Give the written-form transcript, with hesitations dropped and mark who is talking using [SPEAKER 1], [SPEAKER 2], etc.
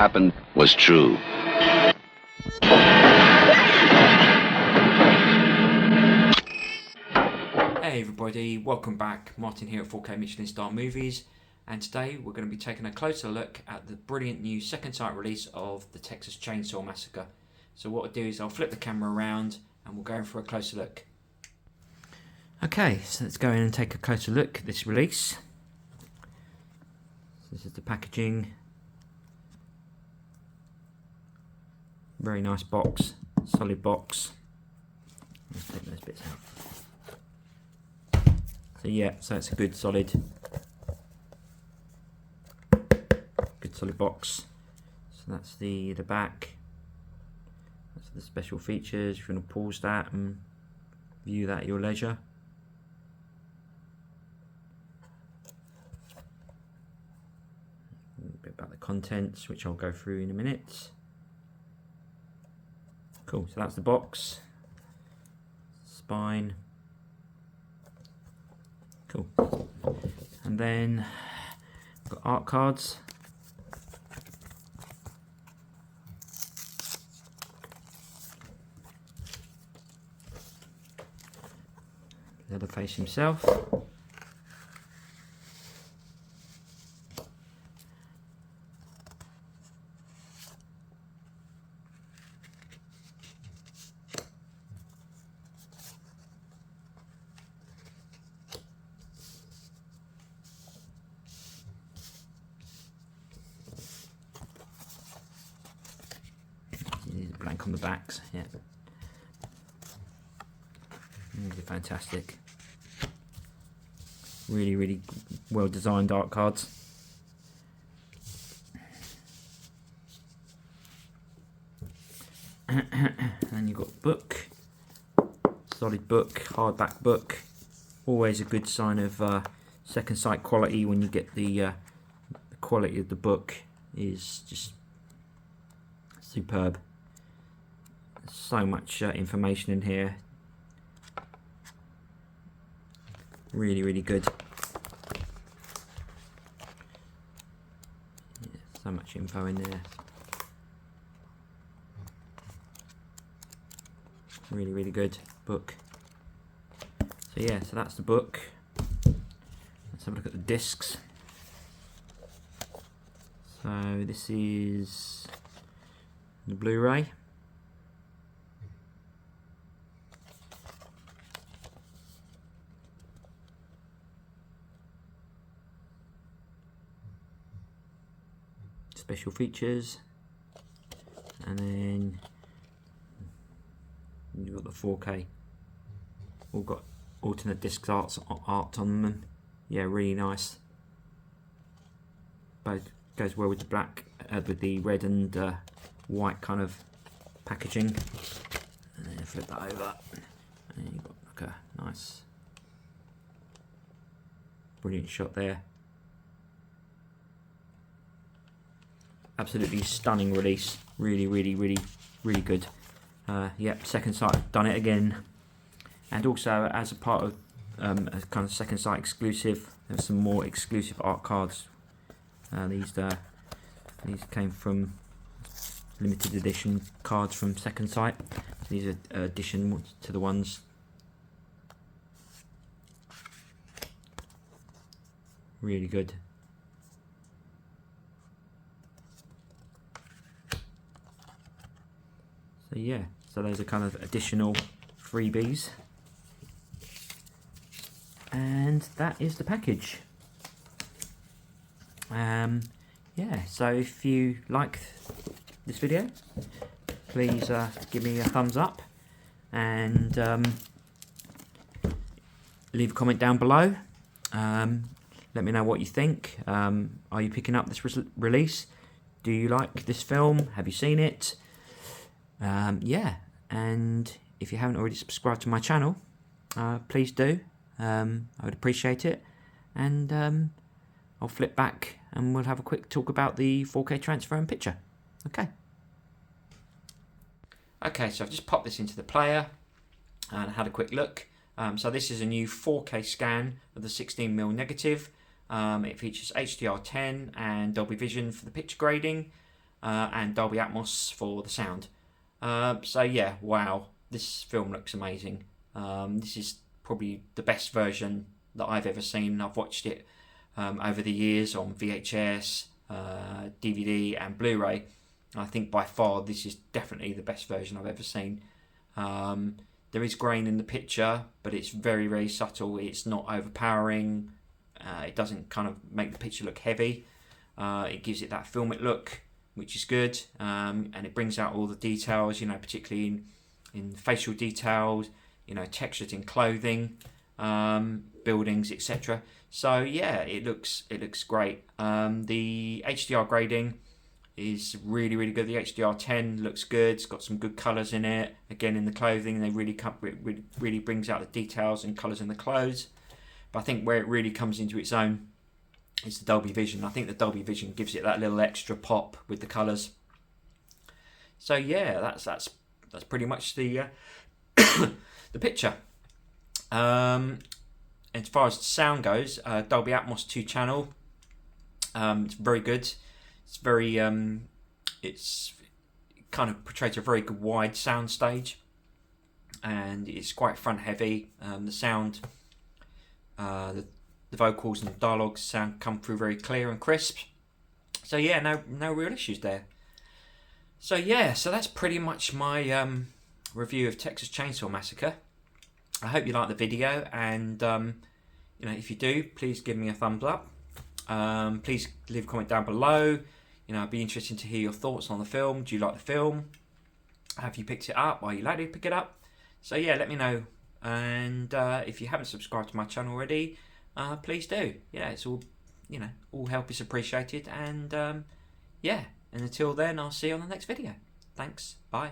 [SPEAKER 1] happened was true.
[SPEAKER 2] Hey everybody, welcome back. Martin here at 4K Michelin Star Movies, and today we're going to be taking a closer look at the brilliant new second sight release of the Texas Chainsaw Massacre. So what I'll do is I'll flip the camera around and we'll go in for a closer look. Okay, so let's go in and take a closer look at this release. This is the packaging. Very nice box, solid box. Let's take those bits out. So yeah, so it's a good solid box. So that's the back. That's the special features. If you want to pause that and view that at your leisure. A bit about the contents, which I'll go through in a minute. Cool, so that's the box. Spine. Cool. And then I've got art cards. Leatherface himself. Blank on the backs, yeah. These are fantastic. Really, really well designed art cards. And you've got book, solid book, hardback book. Always a good sign of second sight quality when you get the quality of the book is just superb. So much information in here. Really, really good. Yeah, so much info in there. Really, really good book. So yeah, so that's the book. Let's have a look at the discs. So this is the Blu-ray. Special features, and then you've got the 4K. All got alternate disc art on them. Yeah, really nice. Both goes well with the black, with the red and white kind of packaging. And then flip that over, and you've got like a nice, brilliant shot there. Absolutely stunning release. Really, really, really, really good. Yep, second sight have done it again. And also, as a part of a kind of second sight exclusive, there's some more exclusive art cards. These came from limited edition cards from second sight. These are addition to the ones. Really good. So yeah, so those are kind of additional freebies. And that is the package. Yeah, so if you like this video, please give me a thumbs up and leave a comment down below. Let me know what you think. Are you picking up this release? Do you like this film? Have you seen it? Yeah, and if you haven't already subscribed to my channel, please do. I would appreciate it. And I'll flip back and we'll have a quick talk about the 4K transfer and picture. Okay, so I've just popped this into the player and had a quick look. So this is a new 4K scan of the 16mm negative. It features HDR10 and Dolby Vision for the picture grading. and Dolby Atmos for the sound. So yeah, wow, this film looks amazing. This is probably the best version that I've ever seen. I've watched it over the years on VHS, DVD and Blu-ray. I think by far this is definitely the best version I've ever seen. There is grain in the picture, but it's very, very subtle. It's not overpowering. It doesn't kind of make the picture look heavy. It gives it that filmic look, which is good, and it brings out all the details, you know, particularly in facial details, you know, textures in clothing, buildings, etc. So yeah, it looks great. The HDR grading is really, really good. The HDR10 looks good. It's got some good colours in it. Again, in the clothing, they really brings out the details and colours in the clothes. But I think where it really comes into its own is the Dolby Vision. I think the Dolby Vision gives it that little extra pop with the colours. So yeah, that's pretty much the the picture. As far as sound goes, Dolby Atmos 2-channel. It's very good. It's very it's kind of portrays a very good wide sound stage, and it's quite front heavy. The sound, the vocals and the dialogues sound come through very clear and crisp. So yeah, no real issues there. So yeah, so that's pretty much my review of Texas Chainsaw Massacre. I hope you like the video, and you know, if you do, please give me a thumbs up. Please leave a comment down below. You know, I'd be interested to hear your thoughts on the film. Do you like the film? Have you picked it up? Are you likely to pick it up? So yeah, let me know. And if you haven't subscribed to my channel already, please do. Yeah, it's all, you know, all help is appreciated. And yeah, and until then, I'll see you on the next video. Thanks. Bye.